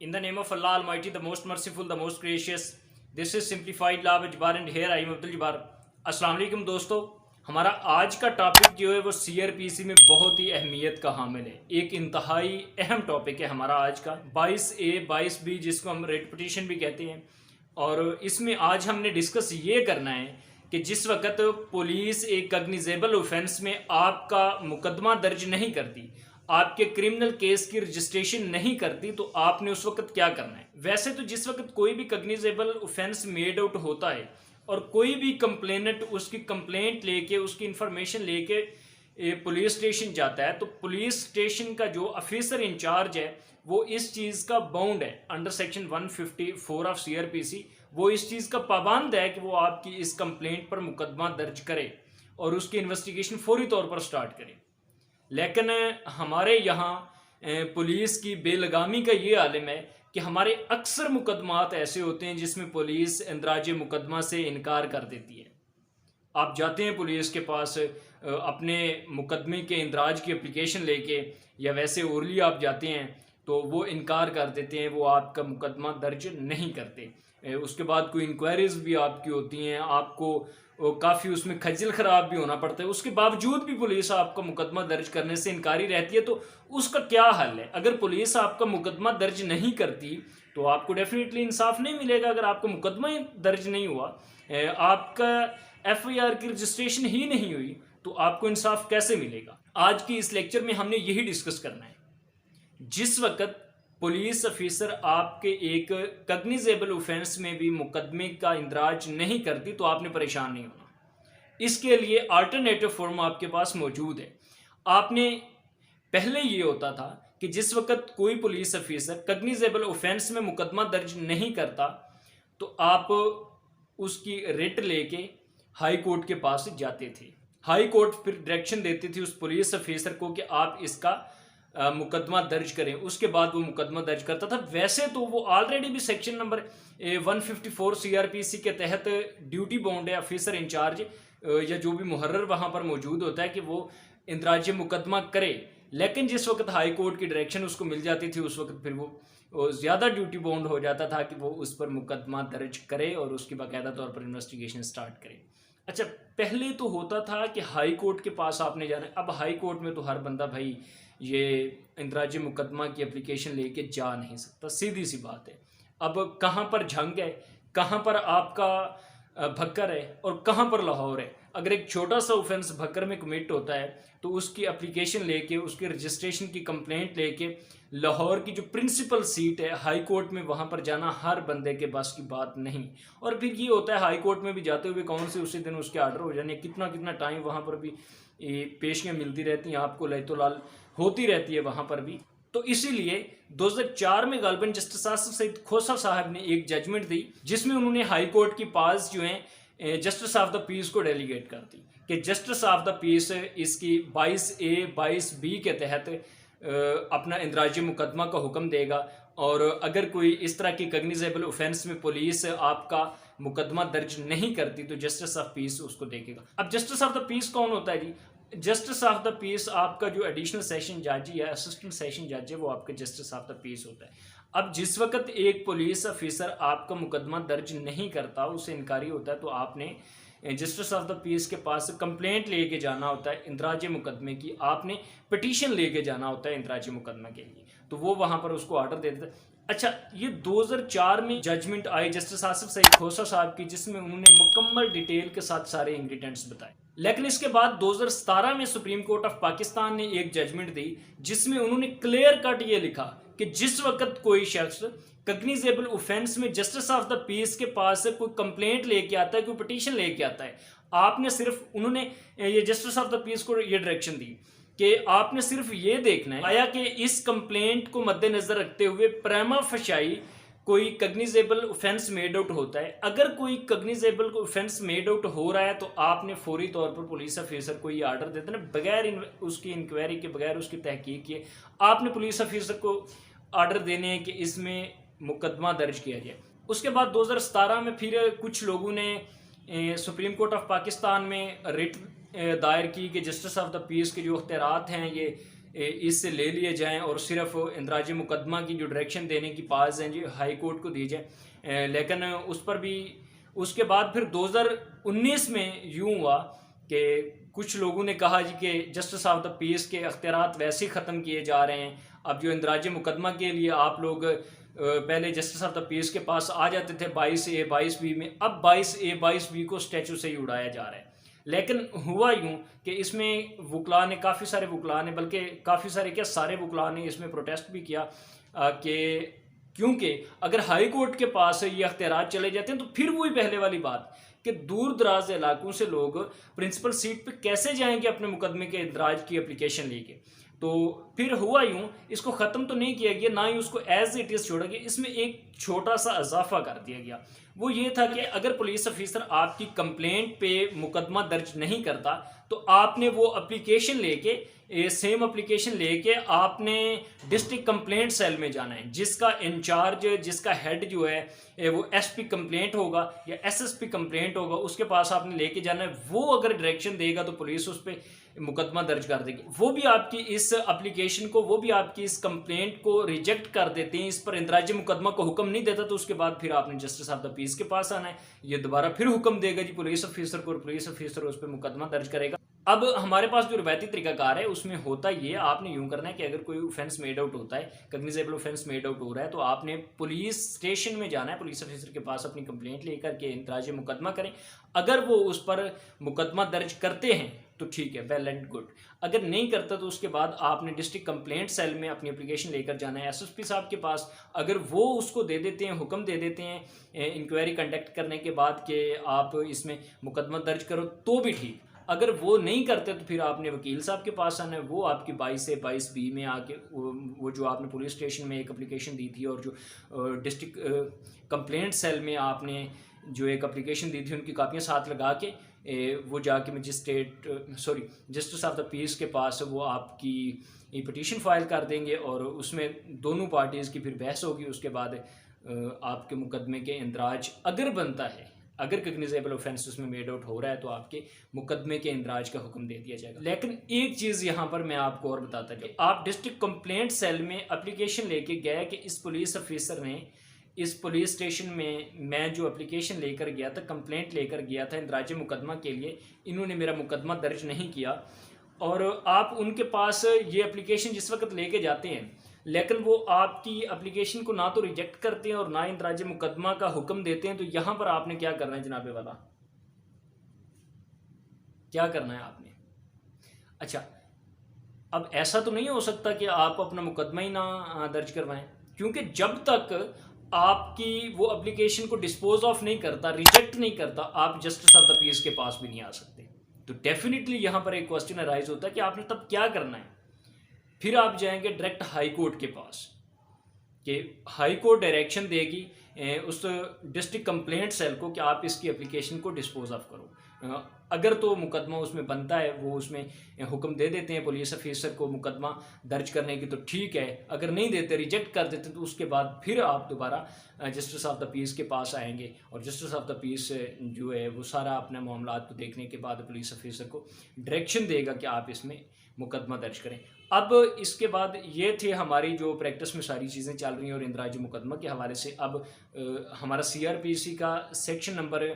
In the name of Allah Almighty, the most merciful, the most gracious. This is Simplified Law with Jabbar and here I am Abdul Jabbar. अस्सलाम वालेकुम दोस्तों, हमारा आज का topic जो है वो सीआरपीसी में बहुत ही अहमियत का हामिल है। एक इंतहाई अहम टॉपिक है हमारा आज का 22A 22B जिसको हम रेट पिटीशन भी कहते हैं। और इसमें आज हमने डिस्कस ये करना है कि जिस वक्त पुलिस एक कग्निजेबल ऑफेंस में आपका मुकदमा दर्ज नहीं करती, आपके क्रिमिनल केस की रजिस्ट्रेशन नहीं करती, तो आपने उस वक्त क्या करना है। वैसे तो जिस वक्त कोई भी कग्निजेबल ऑफेंस मेड आउट होता है और कोई भी कंप्लेनेंट उसकी कंप्लेंट लेके उसकी इंफॉर्मेशन लेके पुलिस स्टेशन जाता है, तो पुलिस स्टेशन का जो ऑफिसर इंचार्ज है वो इस चीज़ का बाउंड है अंडर सेक्शन 154 ऑफ सीआरपीसी। वो इस चीज़ का पाबंद है कि वो आपकी इस कंप्लेंट पर मुकदमा दर्ज करे और उसकी इन्वेस्टिगेशन फौरी तौर पर स्टार्ट करे। लेकिन हमारे यहाँ पुलिस की बेलगामी का ये आलम है कि हमारे अक्सर मुकदमात ऐसे होते हैं जिसमें पुलिस इंदराज मुकदमा से इनकार कर देती है। आप जाते हैं पुलिस के पास अपने मुकदमे के इंदराज की एप्लीकेशन लेके, या वैसे ओरली आप जाते हैं तो वो इनकार कर देते हैं, वो आपका मुकदमा दर्ज नहीं करते। उसके बाद कोई इंक्वायरीज भी आपकी होती हैं, आपको काफ़ी उसमें खज्जल ख़राब भी होना पड़ता है, उसके बावजूद भी पुलिस आपका मुकदमा दर्ज करने से इनकारी रहती है। तो उसका क्या हल है? अगर पुलिस आपका मुकदमा दर्ज नहीं करती तो आपको डेफिनेटली इंसाफ नहीं मिलेगा। अगर आपका मुकदमा ही दर्ज नहीं हुआ, आपका एफआईआर की रजिस्ट्रेशन ही नहीं हुई, तो आपको इंसाफ कैसे मिलेगा? आज की इस लेक्चर में हमने यही डिस्कस करना है। जिस वक्त पुलिस ऑफिसर आपके एक कग्निजेबल ऑफेंस में भी मुकदमे का इंदराज नहीं करती तो आपने परेशान नहीं होना। इसके लिए अल्टरनेटिव फॉर्म आपके पास मौजूद है। आपने पहले ये होता था कि जिस वक्त कोई पुलिस ऑफिसर कग्निजेबल ऑफेंस में मुकदमा दर्ज नहीं करता तो आप उसकी रिट लेके हाई कोर्ट के पास जाते थे। हाई कोर्ट फिर डायरेक्शन देती थी उस पुलिस ऑफिसर को कि आप इसका मुकदमा दर्ज करें। उसके बाद वो मुकदमा दर्ज करता था। वैसे तो वो ऑलरेडी भी सेक्शन नंबर 154 सीआरपीसी के तहत ड्यूटी बाउंड है ऑफिसर इंचार्ज या जो भी मुहर्रर वहाँ पर मौजूद होता है कि वो इंदराज मुकदमा करे। लेकिन जिस वक्त हाई कोर्ट की डायरेक्शन उसको मिल जाती थी उस वक्त फिर वो ज़्यादा ड्यूटी बाउंड हो जाता था कि वो उस पर मुकदमा दर्ज करे और उसकी बाकायदा तौर पर इन्वेस्टिगेशन स्टार्ट करे। अच्छा, पहले तो होता था कि हाई कोर्ट के पास आपने जाना है। अब हाई कोर्ट में तो हर बंदा भाई ये इंदराज मुकदमा की एप्लीकेशन लेके जा नहीं सकता, सीधी सी बात है। अब कहाँ पर झंग है, कहाँ पर आपका भक्कर है और कहाँ पर लाहौर है। अगर एक छोटा सा ऑफेंस भक्कर में कमिट होता है तो उसकी एप्लीकेशन लेके उसकी रजिस्ट्रेशन की कंप्लेंट लेके लाहौर की जो प्रिंसिपल सीट है हाई कोर्ट में वहाँ पर जाना हर बंदे के बस की बात नहीं। और फिर ये होता है हाई कोर्ट में भी जाते हुए कौन से उसी दिन उसके आर्डर हो जाने, कितना कितना टाइम वहाँ पर भी पेशियाँ मिलती रहती हैं, आपको लैतोलाल होती रहती है वहाँ पर भी। तो इसीलिए 2004 में गालबन जस्टिस आसिफ सईद खोसा साहब ने एक जजमेंट दी जिसमें उन्होंने हाई कोर्ट की पास जो है जस्टिस ऑफ द पीस को डेलीगेट कर दी कि जस्टिस ऑफ द पीस इसकी 22A 22B के तहत अपना इंदराज मुकदमा का हुक्म देगा। और अगर कोई इस तरह की कग्निजेबल ऑफेंस में पुलिस आपका मुकदमा दर्ज नहीं करती तो जस्टिस ऑफ पीस उसको देखेगा। अब जस्टिस ऑफ द पीस कौन होता है जी? जस्टिस ऑफ द पीस आपका जो एडिशनल सेशन जज या असिस्टेंट सेशन जज है वो आपका जस्टिस ऑफ द पीस होता है। अब जिस वक्त एक पुलिस ऑफिसर आपका मुकदमा दर्ज नहीं करता, उसे इनकारी होता है, तो आपने जस्टिस ऑफ द पीस के पास कंप्लेंट लेके जाना होता है इंदराज मुकदमे की, आपने पिटीशन लेके जाना होता है इंदराज मुकदमा के लिए, तो वो वहाँ पर उसको ऑर्डर दे देता है। अच्छा, ये 2004 में जजमेंट आई जस्टिस आसिफ सईद खोसा साहब की जिसमें उन्होंने मुकम्मल डिटेल के साथ सारे इंग्रेडिएंट्स बताए। लेकिन इसके बाद 2017 में सुप्रीम कोर्ट ऑफ पाकिस्तान ने एक जजमेंट दी जिसमें उन्होंने क्लियर कट ये लिखा कि जिस वक्त कोई शख्स कग्निजेबल ऑफेंस में जस्टिस ऑफ द पीस के पास कोई कंप्लेंट लेके आता है, कोई पिटीशन लेके आता है, आपने सिर्फ, उन्होंने ये जस्टिस ऑफ द पीस को ये डायरेक्शन दी कि आपने सिर्फ ये देखना है आया कि इस कंप्लेंट को मद्देनजर रखते हुए प्रेमा फशाई कोई कग्निजेबल ऑफेंस मेड आउट होता है। अगर कोई कग्निजेबल ऑफेंस मेड आउट हो रहा है तो आपने फौरी तौर पर पुलिस ऑफिसर को ये आर्डर देते हैं, बगैर उसकी इंक्वायरी के, बगैर उसकी तहकीक के आपने पुलिस ऑफिसर को आर्डर देने हैं कि इसमें मुकदमा दर्ज किया जाए। उसके बाद 2017 में फिर कुछ लोगों ने सुप्रीम कोर्ट ऑफ पाकिस्तान में रिट दायर की कि जस्टिस ऑफ द पीस के जो अख्तियारात हैं ये इससे ले लिए जाएं और सिर्फ इंदराज मुकदमा की जो डायरेक्शन देने की पास हैं जी हाई कोर्ट को दी जाए। लेकिन उस पर भी उसके बाद फिर 2019 में यूं हुआ कि कुछ लोगों ने कहा जी कि जस्टिस ऑफ द पीस के अख्तियारात वैसे ही ख़त्म किए जा रहे हैं। अब जो इंदराज मुकदमा के लिए आप लोग पहले जस्टिस ऑफ द पीस के पास आ जाते थे 22A 22B में, अब 22A 22B को स्टैचू से ही उड़ाया जा रहा है। लेकिन हुआ यूं कि इसमें वकला ने काफ़ी सारे वकला ने, बल्कि काफ़ी सारे क्या सारे वकला ने इसमें प्रोटेस्ट भी किया कि क्योंकि अगर हाई कोर्ट के पास ये अख्तियारात चले जाते हैं तो फिर वही पहले वाली बात कि दूर दराज इलाकों से लोग प्रिंसिपल सीट पे कैसे जाएंगे अपने मुकदमे के इंदराज की एप्लीकेशन लेके। तो फिर हुआ यूं, इसको ख़त्म तो नहीं किया गया, ना ही उसको एज इट इज़ छोड़ा गया, इसमें एक छोटा सा इजाफा कर दिया गया। वो ये था कि अगर पुलिस ऑफिसर आपकी कंप्लेंट पे मुकदमा दर्ज नहीं करता तो आपने वो एप्लीकेशन लेके सेम एप्लीकेशन लेके आपने डिस्ट्रिक्ट कंप्लेंट सेल में जाना है, जिसका इंचार्ज जिसका हेड जो है वो एसपी कंप्लेंट होगा या एसएसपी कंप्लेंट होगा, उसके पास आपने लेके जाना है। वो अगर डायरेक्शन देगा तो पुलिस उस पर मुकदमा दर्ज कर देगी। वो भी आपकी इस एप्लीकेशन को, वो भी आपकी इस कंप्लेंट को रिजेक्ट कर देते हैं, इस पर इंदराज मुकदमा को हुक्म नहीं देता, तो उसके बाद फिर आपने जस्टिस ऑफ द पीस के पास आना है। ये दोबारा फिर हुक्म देगा जी पुलिस ऑफिसर को, पुलिस ऑफिसर उस पर मुकदमा दर्ज करेगा। अब हमारे पास जो रवायती तरीकाकार है उसमें होता ये, आपने यूं करना है कि अगर कोई ऑफेंस मेड आउट होता है, कॉग्निजेबल ऑफेंस मेड आउट हो रहा है, तो आपने पुलिस स्टेशन में जाना है, पुलिस ऑफिसर के पास अपनी कंप्लेंट लेकर के इंदराज मुकदमा करें। अगर वो उस पर मुकदमा दर्ज करते हैं तो ठीक है, वेल एंड गुड। अगर नहीं करता तो उसके बाद आपने डिस्ट्रिक्ट कंप्लेंट सेल में अपनी एप्लीकेशन लेकर जाना है एसएसपी साहब के पास। अगर वो उसको दे देते हैं, हुक्म दे देते हैं इंक्वायरी कंडक्ट करने के बाद कि आप इसमें मुकदमा दर्ज करो, तो भी ठीक। अगर वो नहीं करते तो फिर आपने वकील साहब के पास आना है, वो आपकी 22A 22B में आके वो जो आपने पुलिस स्टेशन में एक एप्लीकेशन दी थी और जो डिस्ट्रिक्ट कंप्लेंट सेल में आपने जो एक एप्लीकेशन दी थी उनकी कापियाँ साथ लगा के वो जाके जस्टिस ऑफ द पीस के पास वो आपकी पिटीशन फाइल कर देंगे और उसमें दोनों पार्टीज़ की फिर बहस होगी। उसके बाद आपके मुकदमे के इंदराज अगर बनता है, अगर कॉग्निजेबल ऑफेंस उसमें मेड आउट हो रहा है, तो आपके मुकदमे के इंदराज का हुक्म दे दिया जाएगा। लेकिन एक चीज़ यहाँ पर मैं आपको और बताता कि आप डिस्ट्रिक्ट कंप्लेंट सेल में एप्लीकेशन लेके गए कि इस पुलिस ऑफिसर ने इस पुलिस स्टेशन में, मैं जो एप्लीकेशन लेकर गया था, कंप्लेंट लेकर गया था इंदराज मुकदमा के लिए, इन्होंने मेरा मुकदमा दर्ज नहीं किया। और आप उनके पास ये एप्लीकेशन जिस वक्त लेके जाते हैं, लेकिन वो आपकी एप्लीकेशन को ना तो रिजेक्ट करते हैं और ना इंदराज मुकदमा का हुक्म देते हैं। तो यहाँ पर आपने क्या करना है जनाबे वाला, क्या करना है आपने? अच्छा, अब ऐसा तो नहीं हो सकता कि आप अपना मुकदमा ही ना दर्ज करवाएं, क्योंकि जब तक आपकी वो एप्लीकेशन को डिस्पोज ऑफ नहीं करता, रिजेक्ट नहीं करता, आप जस्टिस ऑफ द पीस के पास भी नहीं आ सकते। तो डेफिनेटली यहाँ पर एक क्वेश्चन अराइज होता है कि आपने तब क्या करना है। फिर आप जाएंगे डायरेक्ट हाई कोर्ट के पास कि हाई कोर्ट डायरेक्शन देगी उस डिस्ट्रिक्ट कंप्लेंट सेल को कि आप इसकी एप्लीकेशन को डिस्पोज ऑफ करो। अगर तो मुकदमा उसमें बनता है, वो उसमें हुक्म दे देते हैं पुलिस ऑफिसर को मुकदमा दर्ज करने की, तो ठीक है। अगर नहीं देते, रिजेक्ट कर देते, तो उसके बाद फिर आप दोबारा जस्टिस ऑफ द पीस के पास आएंगे और जस्टिस ऑफ द पीस जो है वो सारा अपने मामला को देखने के बाद पुलिस ऑफिसर को डायरेक्शन देगा कि आप इसमें मुकदमा दर्ज करें। अब इसके बाद ये थे हमारी जो प्रैक्टिस में सारी चीज़ें चल रही हैं और इंदराज मुकदमा के हवाले से। अब हमारा CRPC का सेक्शन नंबर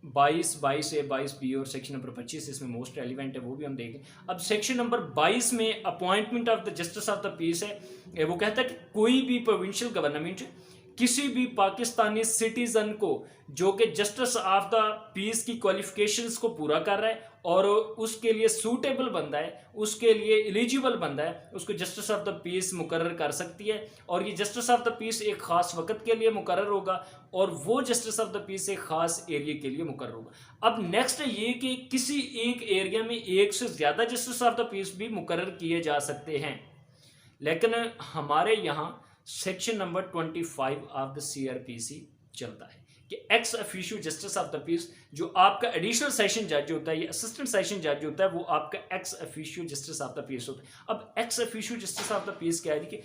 22, 22A 22B और सेक्शन नंबर 25 इसमें मोस्ट रेलिवेंट है, वो भी हम देखें। अब सेक्शन नंबर 22 में appointment of the justice of the peace है। वो कहता है कि कोई भी प्रोविंशियल गवर्नमेंट किसी भी पाकिस्तानी सिटीजन को जो कि जस्टिस ऑफ द पीस की क्वालिफिकेशंस को पूरा कर रहा है और उसके लिए सूटेबल बंदा है, उसके लिए एलिजिबल बंदा है, उसको जस्टिस ऑफ द पीस मुकर्रर कर सकती है। और ये जस्टिस ऑफ द पीस एक ख़ास वक्त के लिए मुकर्रर होगा और वो जस्टिस ऑफ द पीस एक ख़ास एरिया के लिए मुकर्रर होगा। अब नेक्स्ट ये कि किसी एक एरिया में एक से ज़्यादा जस्टिस ऑफ द पीस भी मुकर्रर किए जा सकते हैं। लेकिन हमारे यहाँ section number 25 of the CRPC चलता है कि ex officio justice of the peace, जो आपका एडिशनल सेशन जज होता है या असिस्टेंट सेशन जज होता है, वो आपका ex officio justice of the peace होता है। अब ex officio justice of the peace क्या है कि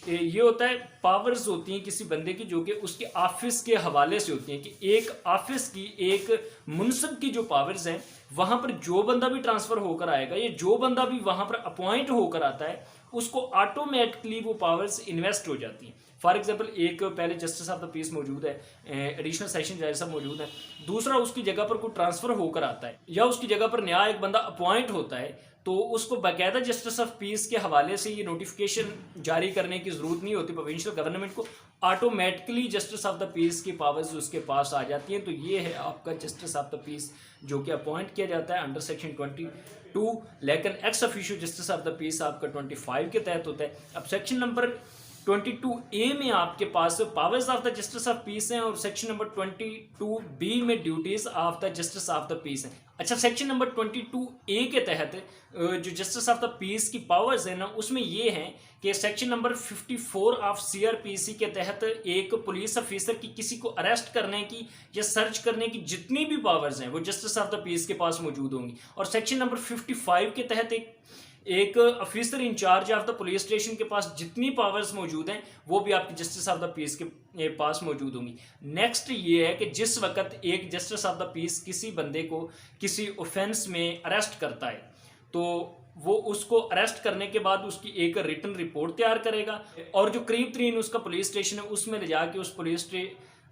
ये होता है पावर्स होती हैं किसी बंदे की जो कि उसके ऑफिस के हवाले से होती हैं कि एक ऑफिस की एक मुनसिब की जो पावर्स हैं वहां पर जो बंदा भी ट्रांसफर होकर आएगा या जो बंदा भी वहां पर अपॉइंट होकर आता है उसको ऑटोमेटिकली वो पावर्स इन्वेस्ट हो जाती हैं। फॉर एग्जाम्पल एक पहले जस्टिस ऑफ द पीस मौजूद है, एडिशनल सेशन जज साहब मौजूद है, दूसरा उसकी जगह पर कोई ट्रांसफर होकर आता है या उसकी जगह पर नया एक बंदा अपॉइंट होता है तो उसको बाकायदा जस्टिस ऑफ पीस के हवाले से ये नोटिफिकेशन जारी करने की ज़रूरत नहीं होती प्रोविंशियल गवर्नमेंट को, automatically justice of the peace की पावर्स उसके पास आ जाती हैं। तो ये है आपका जस्टिस ऑफ द पीस जो कि अपॉइंट किया जाता है अंडर सेक्शन 22, लेकिन ex officio justice of the peace आपका 25 के तहत होता है। अब सेक्शन नंबर 22A में आपके पास powers of the justice of peace हैं और सेक्शन नंबर 22B में duties of the justice of the peace हैं। अच्छा, सेक्शन नंबर 22A के तहत जो जस्टिस ऑफ द पीस की पावर्स है ना उसमें ये हैं कि सेक्शन नंबर 54 ऑफ CRPC के तहत एक पुलिस ऑफिसर की किसी को अरेस्ट करने की या सर्च करने की जितनी भी पावर्स हैं वो जस्टिस ऑफ द पीस के पास मौजूद होंगी। और सेक्शन नंबर 55 के तहत एक officer in charge of the police station के पास जितनी पावर्स मौजूद हैं वो भी आपकी जस्टिस ऑफ द पीस के पास मौजूद होंगी। नेक्स्ट ये है कि जिस वक्त एक जस्टिस ऑफ द पीस किसी बंदे को किसी ऑफेंस में अरेस्ट करता है तो वो उसको अरेस्ट करने के बाद उसकी एक रिटन रिपोर्ट तैयार करेगा और जो करीब तरीन उसका पुलिस स्टेशन है उसमें ले जाके उस पुलिस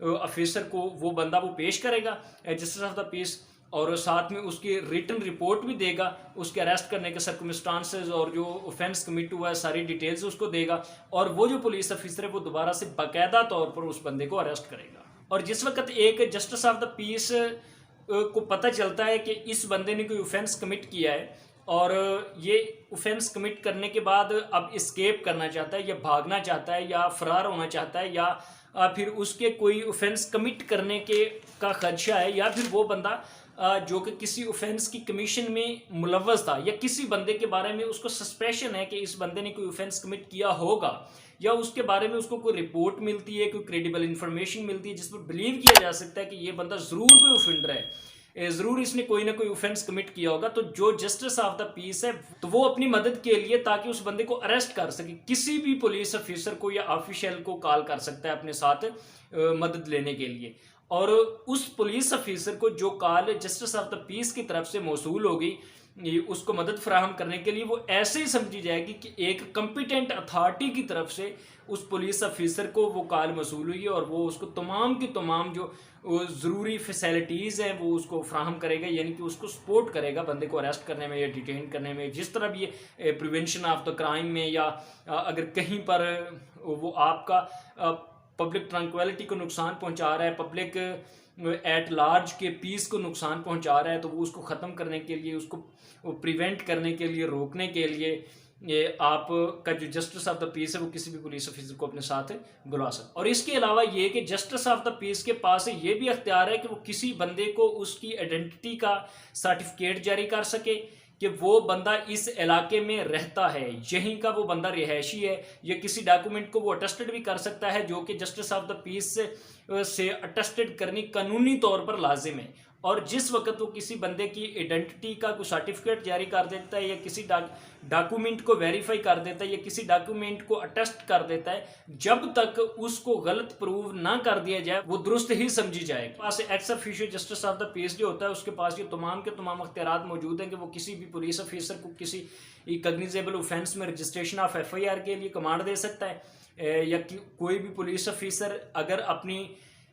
ऑफिसर को वो बंदा वो पेश करेगा जस्टिस ऑफ द पीस, और साथ में उसकी रिटन रिपोर्ट भी देगा, उसके अरेस्ट करने के सर्कमस्टांसेस और जो ऑफेंस कमिट हुआ है सारी डिटेल्स उसको देगा और वो जो पुलिस ऑफिसर है वो दोबारा से बाकायदा तौर पर उस बंदे को अरेस्ट करेगा। और जिस वक्त एक जस्टिस ऑफ द पीस को पता चलता है कि इस बंदे ने कोई ऑफेंस कमिट किया है और ये ऑफेंस कमिट करने के बाद अब एस्केप करना चाहता है या भागना चाहता है या फरार होना चाहता है या फिर उसके कोई ऑफेंस कमिट करने के का खदशा है या फिर वो बंदा जो कि किसी ऑफेंस की कमीशन में मुलव्वस था या किसी बंदे के बारे में उसको सस्पेशन है कि इस बंदे ने कोई ऑफेंस कमिट किया होगा या उसके बारे में उसको कोई रिपोर्ट मिलती है, कोई क्रेडिबल इंफॉर्मेशन मिलती है जिस पर बिलीव किया जा सकता है कि ये बंदा ज़रूर कोई ऑफेंडर है, ज़रूर इसने कोई ना कोई ऑफेंस कमिट किया होगा, तो जो जस्टिस ऑफ द पीस है तो वो अपनी मदद के लिए ताकि उस बंदे को अरेस्ट कर सके किसी भी पुलिस ऑफिसर को या ऑफिशियल को कॉल कर सकता है अपने साथ मदद लेने के लिए। और उस पुलिस ऑफिसर को जो call justice of the peace की तरफ से मौसूल होगी उसको मदद फराहम करने के लिए वो ऐसे ही समझी जाएगी कि एक कंपिटेंट अथॉरिटी की तरफ से उस पुलिस ऑफिसर को वो कॉल मौसूल हुई है और वो उसको तमाम की तमाम जो ज़रूरी फैसिलिटीज़ हैं वो उसको फ्राहम करेगा, यानी कि उसको सपोर्ट करेगा बंदे को अरेस्ट करने में या डिटेन करने में। जिस तरह भी ये प्रिवेंशन ऑफ द क्राइम में या अगर कहीं पर वो आपका पब्लिक ट्रंक्विलिटी को नुकसान पहुंचा रहा है, पब्लिक एट लार्ज के पीस को नुकसान पहुंचा रहा है तो वो उसको ख़त्म करने के लिए, उसको प्रिवेंट करने के लिए, रोकने के लिए ये आपका जो जस्टिस ऑफ द पीस है वो किसी भी पुलिस ऑफिसर को अपने साथ बुला सकता। और इसके अलावा ये कि जस्टिस ऑफ द पीस के पास ये भी अख्तियार है कि वो किसी बंदे को उसकी आइडेंटिटी का सर्टिफिकेट जारी कर सके कि वो बंदा इस इलाके में रहता है, यहीं का वो बंदा रिहायशी है, या किसी डॉक्यूमेंट को वो अटेस्टेड भी कर सकता है जो कि जस्टिस ऑफ द पीस से अटेस्टेड करनी कानूनी तौर पर लाजिम है। और जिस वक्त वो किसी बंदे की आइडेंटिटी का कोई सर्टिफिकेट जारी कर देता है या किसी डॉक्यूमेंट को वेरीफाई कर देता है या किसी डॉक्यूमेंट को अटेस्ट कर देता है, जब तक उसको गलत प्रूव ना कर दिया जाए वो दुरुस्त ही समझी जाएगी। पास ex officio justice of the peace जो होता है उसके पास ये तमाम के तमाम अख्तियारात मौजूद हैं कि वो किसी भी पुलिस ऑफिसर को किसी कग्निजेबल ऑफेंस में रजिस्ट्रेशन ऑफ FIR के लिए कमांड दे सकता है, या कोई भी पुलिस ऑफिसर अगर अपनी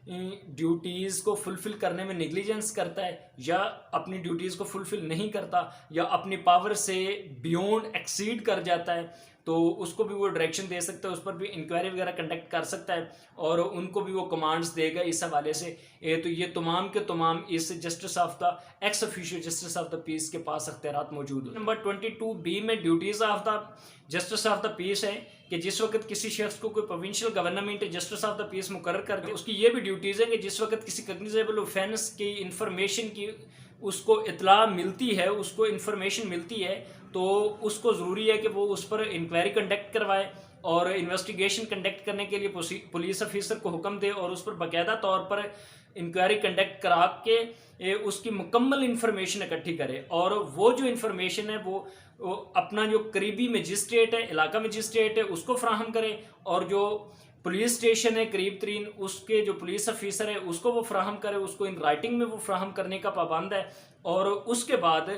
ड्यूटीज़ को फुलफ़िल करने में नेग्लिजेंस करता है या अपनी ड्यूटीज़ को फुलफ़िल नहीं करता या अपनी पावर से बियॉन्ड एक्सीड कर जाता है तो उसको भी वो डायरेक्शन दे सकता है, उस पर भी इंक्वायरी वगैरह कंडक्ट कर सकता है और उनको भी वो कमांड्स देगा इस हवाले से। तो ये तमाम के तमाम इस justice of the ex officio justice of the peace के पास अख्तियारात मौजूद हैं। नंबर 22B में duties of the justice of the peace है कि जिस वक्त किसी शख्स को कोई provincial government justice of the peace मुकर्रर कर दे, उसकी ये भी ड्यूटीज़ है कि जिस वक्त किसी कग्निजेबल ऑफेंस की इंफॉर्मेशन की उसको इतला मिलती है, उसको इंफॉर्मेशन मिलती है तो उसको ज़रूरी है कि वो उस पर इंक्वायरी कंडक्ट करवाए और इन्वेस्टिगेशन कंडक्ट करने के लिए पुलिस ऑफिसर को हुक्म दे और उस पर बाकायदा तौर पर इंक्वायरी कंडक्ट करा के उसकी मुकम्मल इंफॉर्मेशन इकट्ठी करे और वो जो इंफॉर्मेशन है वो अपना जो करीबी मजिस्ट्रेट है, इलाका मजिस्ट्रेट है, उसको फ्राहम करे और जो पुलिस स्टेशन है करीब तरीन उसके जो पुलिस ऑफिसर है उसको वो फ्राहम करे, उसको इन राइटिंग में वो फ्राहम करने का पाबंद है। और उसके बाद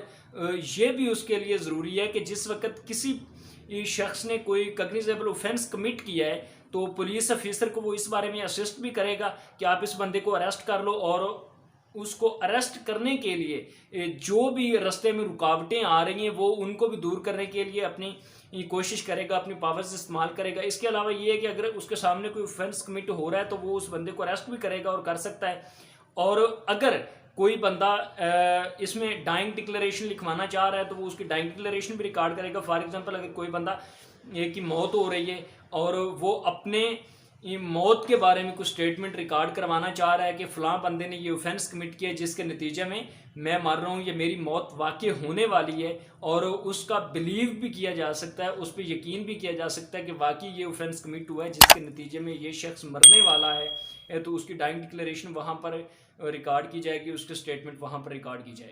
ये भी उसके लिए ज़रूरी है कि जिस वक्त किसी शख्स ने कोई कग्निजेबल ऑफेंस कमिट किया है तो पुलिस ऑफिसर को वो इस बारे में असिस्ट भी करेगा कि आप इस बंदे को अरेस्ट कर लो, और उसको अरेस्ट करने के लिए जो भी रास्ते में रुकावटें आ रही हैं वो उनको भी दूर करने के लिए अपनी कोशिश करेगा, अपनी पावर्स इस्तेमाल करेगा। इसके अलावा ये है कि अगर उसके सामने कोई ऑफेंस कमिट हो रहा है तो वो उस बंदे को अरेस्ट भी करेगा और कर सकता है। और अगर कोई बंदा इसमें डाइंग डिक्लेरेशन लिखवाना चाह रहा है तो वो उसकी डाइंग डिक्लेरेशन भी रिकॉर्ड करेगा। फॉर एग्जांपल अगर कोई बंदा की मौत हो रही है और वो अपने मौत के बारे में कुछ स्टेटमेंट रिकॉर्ड करवाना चाह रहा है कि फ़लाँ बंदे ने ये ऑफेंस कमिट किया जिसके नतीजे में मैं मर रहा हूँ, ये मेरी मौत वाकई होने वाली है, और उसका बिलीव भी किया जा सकता है, उस पर यकीन भी किया जा सकता है कि वाकई ये ऑफेंस कमिट हुआ है जिसके नतीजे में ये शख्स मरने वाला है, तो उसकी डाइंग डिक्लेरेशन वहाँ पर रिकॉर्ड की जाएगी, उसके स्टेटमेंट वहाँ पर रिकॉर्ड की जाएगी।